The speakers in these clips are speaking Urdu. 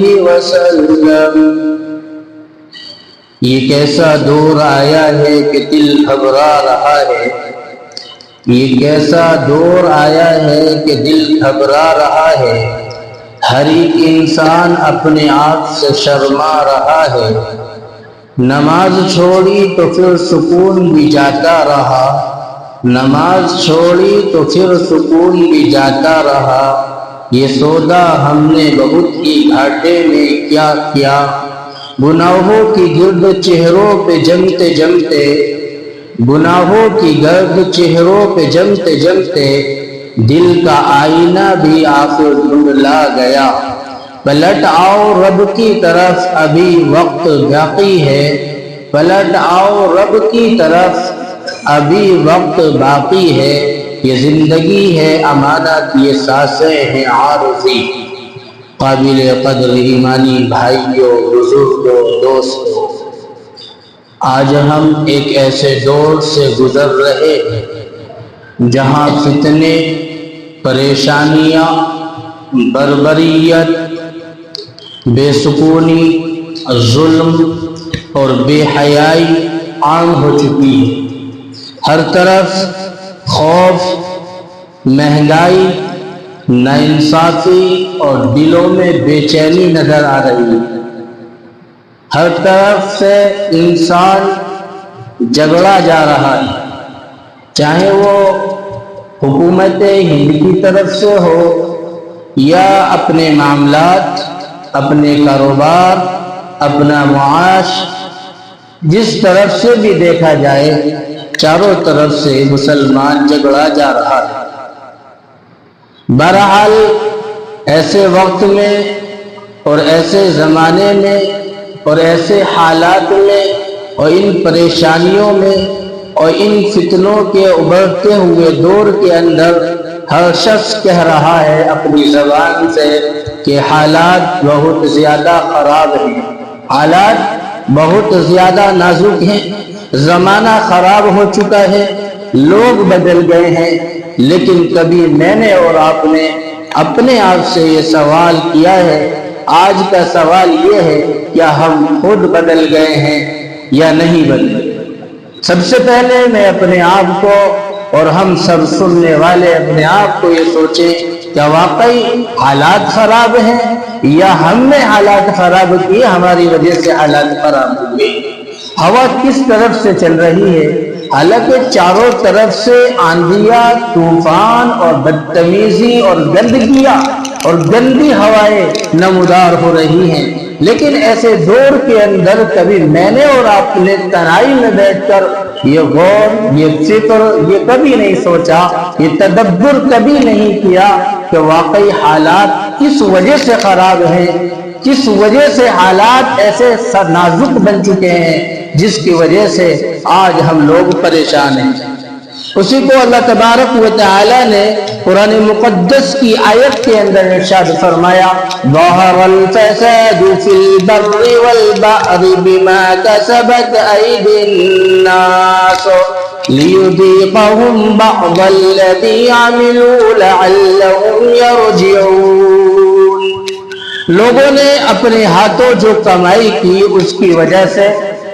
علیہ وسلم۔ یہ کیسا دور آیا ہے کہ دل گھبرا رہا ہے، یہ کیسا دور آیا ہے کہ دل گھبرا رہا ہے، ہر ایک انسان اپنے آپ سے شرما رہا ہے۔ نماز چھوڑی تو پھر سکون بھی جاتا رہا، نماز چھوڑی تو پھر سکون بھی جاتا رہا، یہ سودا ہم نے بہت ہی گھاٹے میں کیا کیا۔ گناہوں کی گرد چہروں پہ جمتے جمتے، گناہوں کی گرد چہروں پہ جمتے جمتے، دل کا آئینہ بھی آخر دھندلا گیا۔ پلٹ آؤ رب کی طرف ابھی وقت باقی ہے، پلٹ آؤ رب کی طرف ابھی وقت باقی ہے، یہ زندگی ہے امانت، یہ سانسیں ہیں عارضی۔ قابل قدر ایمانی بھائیوں، بزرگوں، دوستوں، آج ہم ایک ایسے دور سے گزر رہے ہیں جہاں فتنے، پریشانیاں، بربریت، بے سکونی، ظلم اور بے حیائی عام ہو چکی ہے۔ ہر طرف خوف، مہنگائی، ناانصافی اور دلوں میں بے چینی نظر آ رہی ہے۔ ہر طرف سے انسان جھگڑا جا رہا ہے، چاہے وہ حکومت ہند کی طرف سے ہو یا اپنے معاملات، اپنے کاروبار، اپنا معاش، جس طرف سے بھی دیکھا جائے چاروں طرف سے مسلمان جھگڑا جا رہا ہے۔ بہرحال ایسے وقت میں اور ایسے زمانے میں اور ایسے حالات میں اور ان پریشانیوں میں اور ان فتنوں کے ابھرتے ہوئے دور کے اندر ہر شخص کہہ رہا ہے اپنی زبان سے کہ حالات بہت زیادہ خراب ہیں، حالات بہت زیادہ نازک ہیں، زمانہ خراب ہو چکا ہے، لوگ بدل گئے ہیں۔ لیکن کبھی میں نے اور آپ نے اپنے آپ سے یہ سوال کیا ہے؟ آج کا سوال یہ ہے، کیا ہم خود بدل گئے ہیں یا نہیں بدلے؟ سب سے پہلے میں اپنے آپ کو اور ہم سب سننے والے اپنے آپ کو یہ سوچیں، کیا واقعی حالات خراب ہیں یا ہم نے حالات خراب کیے، ہماری وجہ سے حالات خراب ہوئے؟ ہوا کس طرف سے چل رہی ہے؟ حالانکہ چاروں طرف سے آندھیاں، طوفان اور بدتمیزی اور گندگیاں اور گندی ہوائیں نمودار ہو رہی ہیں، لیکن ایسے دور کے اندر کبھی میں نے اور آپ نے تنہائی میں بیٹھ کر یہ غور، یہ فکر، یہ کبھی نہیں سوچا، یہ تدبر کبھی نہیں کیا کہ واقعی حالات کس وجہ سے خراب ہیں، کس وجہ سے حالات ایسے نازک بن چکے ہیں جس کی وجہ سے آج ہم لوگ پریشان ہیں۔ اسی کو اللہ تبارک و تعالی نے قرآن مقدس کی آیت کے اندر ارشاد فرمایا، ظہر الفساد فی البر والبحر بما کسبت ایدی الناس لیذیقہم بعض الذی عملوا لعلہم یرجعون۔ لوگوں نے اپنے ہاتھوں جو کمائی کی اس کی وجہ سے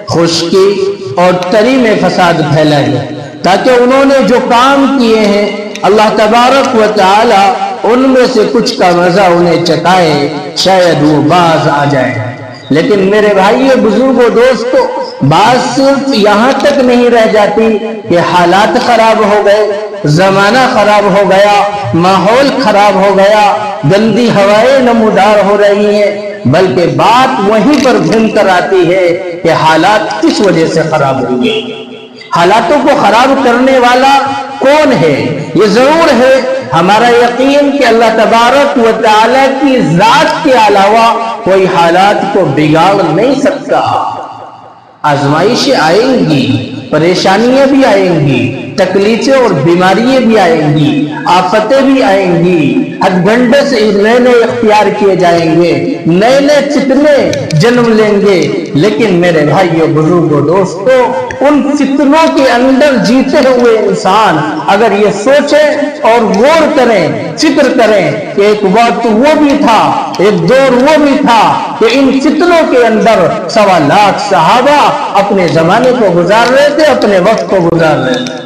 خشکی اور تری میں فساد پھیلا ہے، تاکہ انہوں نے جو کام کیے ہیں اللہ تبارک و تعالی ان میں سے کچھ کا مزہ انہیں چکھائے، شاید وہ باز آ جائے۔ لیکن میرے بھائیو، بزرگوں، دوستو، بات صرف یہاں تک نہیں رہ جاتی کہ حالات خراب ہو گئے، زمانہ خراب ہو گیا، ماحول خراب ہو گیا، گندی ہوائیں نمودار ہو رہی ہیں، بلکہ بات وہیں پر گھوم کر آتی ہے کہ حالات کس وجہ سے خراب ہوئے۔ حالاتوں کو خراب کرنے والا کون ہے؟ یہ ضرور ہے ہمارا یقین کہ اللہ تبارک و تعالی کی ذات کے علاوہ کوئی حالات کو بگاڑ نہیں سکتا۔ آزمائشیں آئیں گی، پریشانیاں بھی آئیں گی، تکلیفیں اور بیماریاں بھی آئیں گی، آفتیں بھی آئیں گی، ہر گھنٹے سے نئے نئے اختیار کیے جائیں گے، نئے نئے فتنے جنم لیں گے، لیکن میرے بھائیوں بزرگوں دوستوں، ان فتنوں کے اندر جیتے ہوئے انسان اگر یہ سوچے اور غور کریں، فکر کریں کہ ایک وقت وہ بھی تھا، ایک دور وہ بھی تھا کہ ان فتنوں کے اندر 1.25 لاکھ صحابہ اپنے زمانے کو گزار رہے تھے، اپنے وقت کو گزار رہے تھے،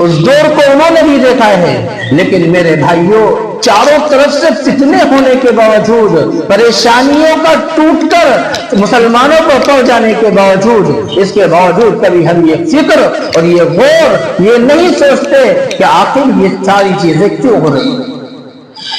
اس دور کو انہوں نے بھی دیکھا ہے، لیکن میرے بھائیوں چاروں طرف سے فتنے ہونے کے باوجود، پریشانیوں کا ٹوٹ کر مسلمانوں کو پہنچانے کے باوجود، اس کے باوجود کبھی ہم یہ فکر اور یہ غور یہ نہیں سوچتے کہ آخر یہ ساری چیزیں کیوں ہو رہی ہیں۔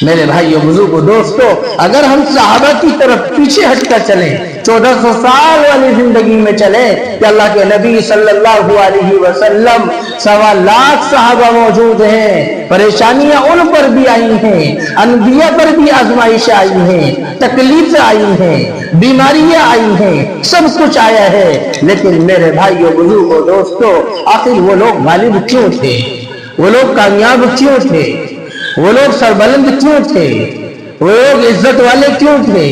میرے بھائیوں بزرگوں دوستوں، اگر ہم صحابہ کی طرف پیچھے ہٹ کر چلیں، 1400 سال والی زندگی میں چلیں کہ اللہ کے نبی صلی اللہ علیہ وسلم 1.25 لاکھ صحابہ موجود ہیں، پریشانیاں ان پر بھی آئی ہیں، انبیاء پر بھی آزمائش آئی ہیں، تکلیف آئی ہیں، بیماریاں آئی ہیں، سب کچھ آیا ہے، لیکن میرے بھائیوں بزرگوں دوستوں، آخر وہ لوگ غالب کیوں تھے؟ وہ لوگ کامیاب کیوں تھے؟ وہ لوگ سربلند کیوں تھے؟ وہ لوگ عزت والے کیوں تھے؟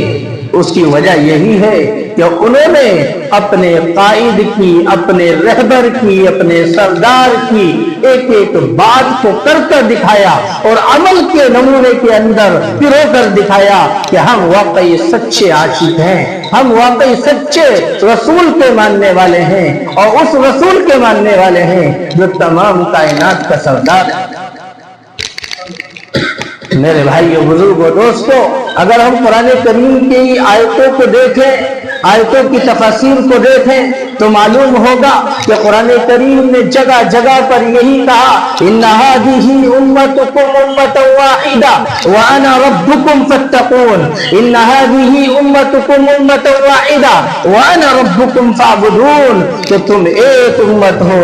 اس کی وجہ یہی ہے کہ انہوں نے اپنے قائد کی، اپنے رہبر کی، اپنے سردار کی ایک ایک بات کو کر کر دکھایا اور عمل کے نمونے کے اندر پرو کر دکھایا کہ ہم واقعی سچے عاشق ہیں، ہم واقعی سچے رسول کے ماننے والے ہیں، اور اس رسول کے ماننے والے ہیں جو تمام کائنات کا سردار ہے۔ میرے بھائیوں بزرگوں دوستوں، اگر ہم قرآن کریم کی آیتوں کو دیکھیں، آیتوں کی تفاسیر کو دیکھیں تو معلوم ہوگا کہ قرآن کریم نے جگہ جگہ پر یہی کہا، ان هذه امتكم امة واحدة وانا ربكم فاتقون، ان هذه امتكم امة واحدة وانا ربكم فاعبدون، کہ تم ایک امت ہو،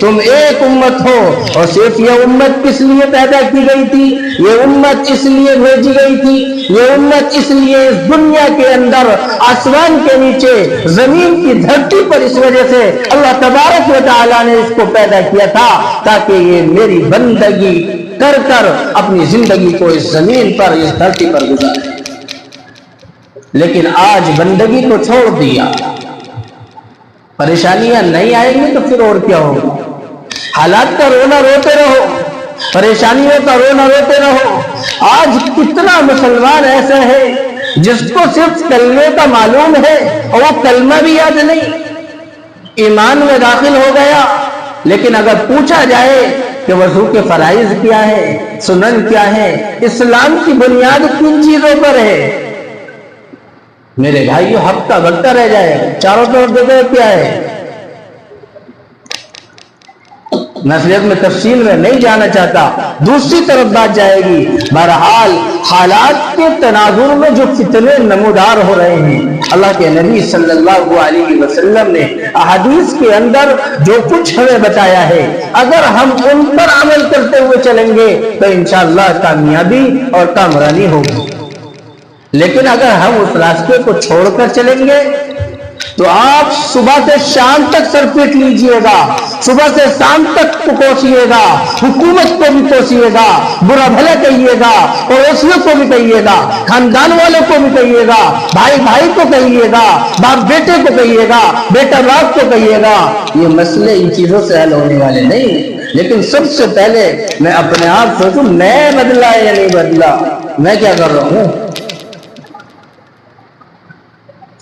تم ایک امت ہو، اور صرف یہ امت کس لیے پیدا کی گئی تھی؟ یہ امت اس لیے بھیجی گئی تھی، یہ امت اس لیے اس دنیا کے اندر، آسمان کے نیچے، زمین کی دھرتی پر، اس وجہ سے اللہ تبارک و تعالیٰ نے اس کو پیدا کیا تھا تاکہ یہ میری بندگی کر کر اپنی زندگی کو اس زمین پر، اس دھرتی پر گزارے، لیکن آج بندگی کو چھوڑ دیا، پریشانیاں نہیں آئیں گی تو پھر اور کیا ہوگا؟ حالات کا رونا روتے رہو، پریشانیوں کا رونا روتے رہو۔ آج کتنا مسلمان ایسا ہے جس کو صرف کلمے کا معلوم ہے اور وہ کلمہ بھی یاد نہیں، ایمان میں داخل ہو گیا، لیکن اگر پوچھا جائے کہ وضو کے فرائض کیا ہے، سنن کیا ہے، اسلام کی بنیاد کن چیزوں پر ہے، میرے بھائیو ہفتہ بھگتا رہ جائے، چاروں طرف دیکھو کیا ہے۔ نصیحت میں تفصیل میں نہیں جانا چاہتا، دوسری طرف بات جائے گی۔ بہرحال حالات کے تناظر میں جو فتنے نمودار ہو رہے ہیں، اللہ کے نبی صلی اللہ علیہ وسلم نے احادیث کے اندر جو کچھ ہمیں بتایا ہے، اگر ہم ان پر عمل کرتے ہوئے چلیں گے تو انشاءاللہ کامیابی اور کامرانی ہوگی، لیکن اگر ہم اس راستے کو چھوڑ کر چلیں گے تو آپ صبح سے شام تک سر پیٹ لیجئے گا، صبح سے شام تک کوسیے گا، حکومت کو بھی کوسیے گا، برا بھلا کہیے گا، پڑوسیوں کو بھی کہیے گا، خاندان والوں کو بھی کہیے گا، بھائی بھائی کو کہیے گا، باپ بیٹے کو کہیے گا، بیٹا باپ کو کہیے گا، یہ مسئلے ان چیزوں سے حل ہونے والے نہیں۔ لیکن سب سے پہلے میں اپنے آپ سوچوں، میں بدلا یا نہیں بدلا، میں کیا کر رہا ہوں؟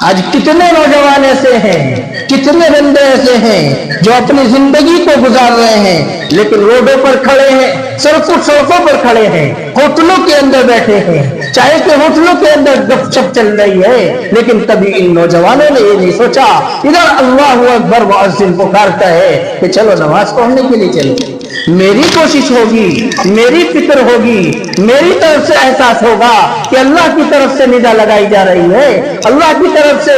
آج کتنے نوجوان ایسے ہیں، کتنے بندے ایسے ہیں جو اپنی زندگی کو گزار رہے ہیں، لیکن روڈوں پر کھڑے ہیں، سڑکوں پر کھڑے ہیں، ہوٹلوں کے اندر بیٹھے ہیں، چائے کے ہوٹلوں کے اندر گپ شپ چل رہی ہے، لیکن کبھی ان نوجوانوں نے یہ نہیں سوچا، ادھر اللہ اکبر مؤذن پکارتا ہے کہ چلو نماز پڑھنے کے لیے چلو، میری کوشش ہوگی، میری فکر ہوگی، میری طرف سے احساس ہوگا کہ اللہ کی طرف سے ندا لگائی جا رہی ہے، اللہ کی طرف سے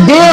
1.5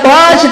5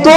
2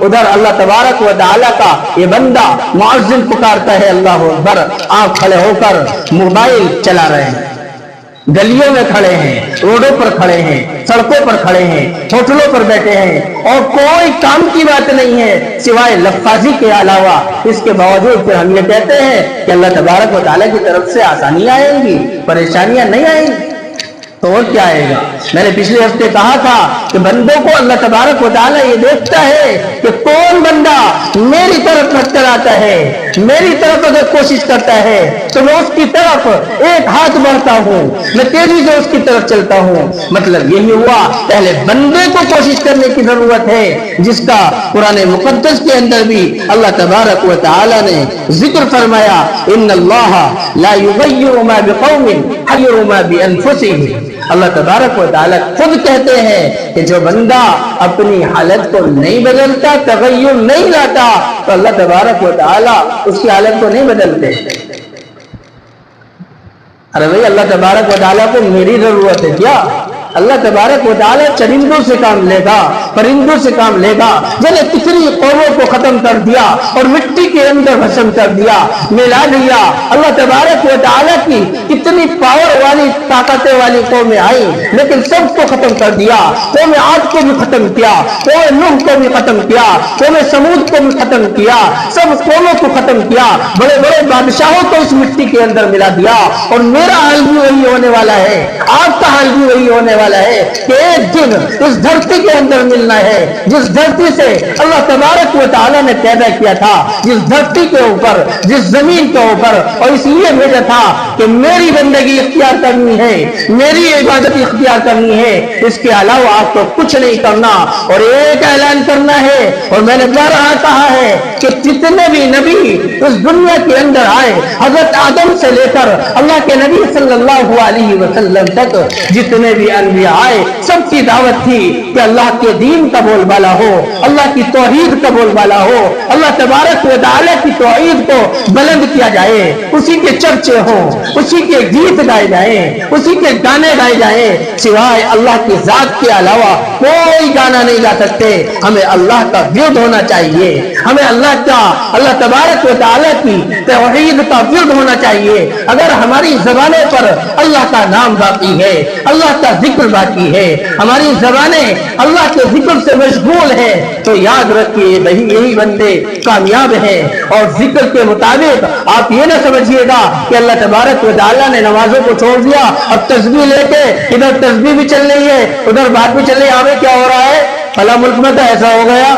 ادھر اللہ تبارک و تعالی کا یہ بندہ مؤذن پکارتا ہے اللہ اکبر، آپ کھڑے ہو کر موبائل چلا رہے ہیں، گلیوں میں کھڑے ہیں، روڈوں پر کھڑے ہیں، سڑکوں پر کھڑے ہیں، ہوٹلوں پر بیٹھے ہیں، اور کوئی کام کی بات نہیں ہے سوائے لفظی کے علاوہ۔ اس کے باوجود پھر ہم یہ کہتے ہیں کہ اللہ تبارک و تعالیٰ کی طرف سے آسانیاں آئیں گی، پریشانیاں نہیں آئیں گی، تو اور کیا آئے گا؟ میں نے پچھلے ہفتے کہا تھا کہ بندوں کو اللہ تبارک و تعالیٰ یہ دیکھتا ہے کہ کون بندہ میری طرف لگتا آتا ہے، میری طرف اگر کوشش کرتا ہے تو میں اس کی طرف ایک ہاتھ بڑھتا ہوں، میں تیزی سے اس کی طرف چلتا ہوں۔ مطلب یہی ہوا پہلے بندے کو کوشش کرنے کی ضرورت ہے، جس کا قرآن مقدس کے اندر بھی اللہ تبارک و تعالیٰ نے ذکر فرمایا، ان اللہ لا یغیر ما بقوم یغیر ما بانفسهم۔ اللہ تبارک و تعالیٰ خود کہتے ہیں کہ جو بندہ اپنی حالت کو نہیں بدلتا، تغیر نہیں لاتا، تو اللہ تبارک و تعالیٰ اس کی حالت کو نہیں بدلتے۔ ارے بھائی اللہ تبارک و تعالیٰ کو میری ضرورت ہے کیا؟ اللہ تبارک و تعالیٰ چرندوں سے کام لے گا، پرندوں سے کام لے گا، جنہیں کتنی قوموں کو ختم کر دیا اور مٹی کے اندر بھسم کر دیا، ملا دیا۔ اللہ تبارک و تعالیٰ کی کتنی پاور والی طاقتیں والی قومیں آئی، لیکن سب کو ختم کر دیا۔ قوم عاد کو بھی ختم کیا، قوم نوح کو بھی ختم کیا، قوم سمود کو بھی ختم کیا، سب قوموں کو ختم کیا، بڑے بڑے بادشاہوں کو اس مٹی کے اندر ملا دیا۔ اور میرا حال بھی وہی ہونے والا ہے، آپ کا حال بھی وہی ہونے والا ہے کہ ایک دن اس دھرتی کے اندر ملنا ہے، جس دھرتی سے اللہ تبارک و تعالیٰ نے پیدا کیا تھا، جس دھرتی کے اوپر، جس زمین کے اوپر، اور اس لیے بھیجا تھا کہ میری بندگی اختیار کرنی ہے، میری عبادت اختیار کرنی ہے، اس کے علاوہ آپ کو کچھ نہیں کرنا۔ اور ایک اعلان کرنا ہے، اور میں نے بارہا کہا ہے کہ جتنے بھی نبی اس دنیا کے اندر آئے، حضرت آدم سے لے کر اللہ کے نبی صلی اللہ علیہ وسلم تک جتنے بھی انبیاء آئے، سب کی دعوت تھی کہ اللہ کے دین کا بول بالا ہو، اللہ کی توحید کا بول بالا ہو، اللہ تبارک و تعالیٰ کی توحید کو بلند کیا جائے، اسی کے چرچے ہوں، اسی کے گیت گائے جائیں، اسی کے گانے گائے جائیں، سوائے اللہ کی ذات کے علاوہ کوئی گانا نہیں گا سکتے۔ ہمیں اللہ کا ورد ہونا چاہیے، ہمیں اللہ تبارک و تعالیٰ کی توحید کا ورد ہونا چاہیے۔ اگر ہماری زبانیں پر اللہ کا نام باقی ہے، اللہ کا ذکر باقی ہے، ہماری زبانیں اللہ کے ذکر سے مشغول ہے، تو یاد رکھیے یہی بندے کامیاب ہیں۔ اور ذکر کے مطابق آپ یہ نہ سمجھیے گا کہ اللہ تبارک و تعالیٰ نے نمازوں کو چھوڑ دیا، اب تسبیح لے کے ادھر تسبیح بھی چل رہی ہے، ادھر بات بھی چل رہی ہے، ہمیں کیا ہو رہا ہے؟ فلاں ملک میں تو ایسا ہو گیا۔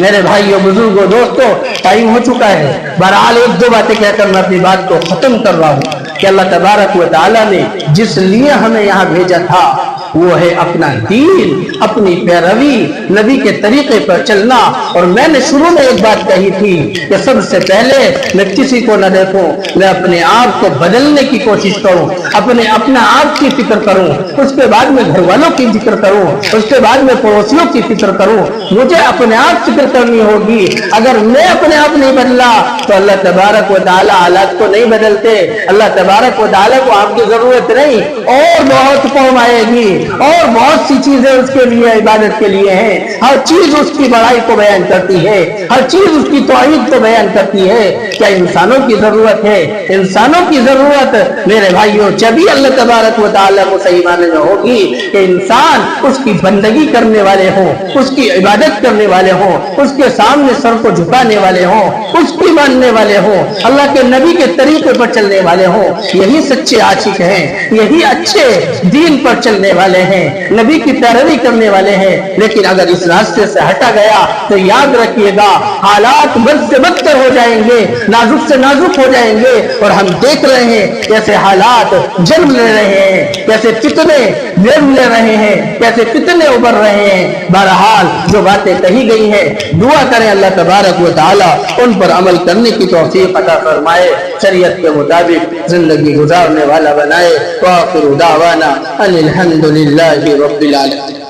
میرے بھائیوں، بزرگوں، دوستوں، ٹائم ہو چکا ہے۔ بہرحال ایک دو باتیں کہہ کر میں اپنی بات کو ختم کر رہا ہوں کہ اللہ تبارک و تعالیٰ نے جس لیے ہمیں یہاں بھیجا تھا وہ ہے اپنا دین، اپنی پیروی، نبی کے طریقے پر چلنا۔ اور میں نے شروع میں ایک بات کہی تھی کہ سب سے پہلے میں کسی کو نہ دیکھوں، میں اپنے آپ کو بدلنے کی کوشش کروں، اپنا آپ کی فکر کروں، اس کے بعد میں گھر والوں کی فکر کروں، اس کے بعد میں پڑوسیوں کی فکر کروں۔ مجھے اپنے آپ فکر کرنی ہوگی۔ اگر میں اپنے آپ نہیں بدلا تو اللہ تبارک و تعالیٰ حالات کو نہیں بدلتے۔ اللہ تبارک و تعالیٰ کو آپ کی ضرورت نہیں، اور بہت قوم آئے گی، اور بہت سی چیزیں اس کے لیے عبادت کے لیے ہیں۔ ہر چیز اس کی بڑائی کو بیان کرتی ہے، ہر چیز اس کی توحید کو بیان کرتی ہے۔ کیا انسانوں کی ضرورت ہے؟ انسانوں کی ضرورت میرے بھائیوں جبھی اللہ تبارک و تعالیٰ کو صحیح معنی میں ہوگی کہ انسان اس کی بندگی کرنے والے ہوں، اس کی عبادت کرنے والے ہوں، اس کے سامنے سر کو جھکانے والے ہوں، اس کی ماننے والے ہوں، اللہ کے نبی کے طریقے پر چلنے والے ہوں۔ یہی سچے عاشق ہیں، یہی اچھے دین پر چلنے والے ہیں، نبی کی پیروی کرنے والے ہیں۔ لیکن اگر اس راستے سے ہٹا گیا تو یاد رکھیے گا حالات بد سے بدتر ہو جائیں گے، نازک سے نازک ہو جائیں گے۔ اور ہم دیکھ رہے ہیں کیسے حالات جنم لے رہے ہیں، کیسے فتنے جنم لے رہے ہیں، کیسے فتنے ابھر رہے ہیں۔ بہرحال جو باتیں کہی گئی ہیں، دعا کریں اللہ تبارک و تعالیٰ ان پر عمل کرنے کی توفیق عطا فرمائے، شریعت کے مطابق زندگی گزارنے والا بنائے۔ وآخر دعوانا ان الحمد للہ رب العالمین۔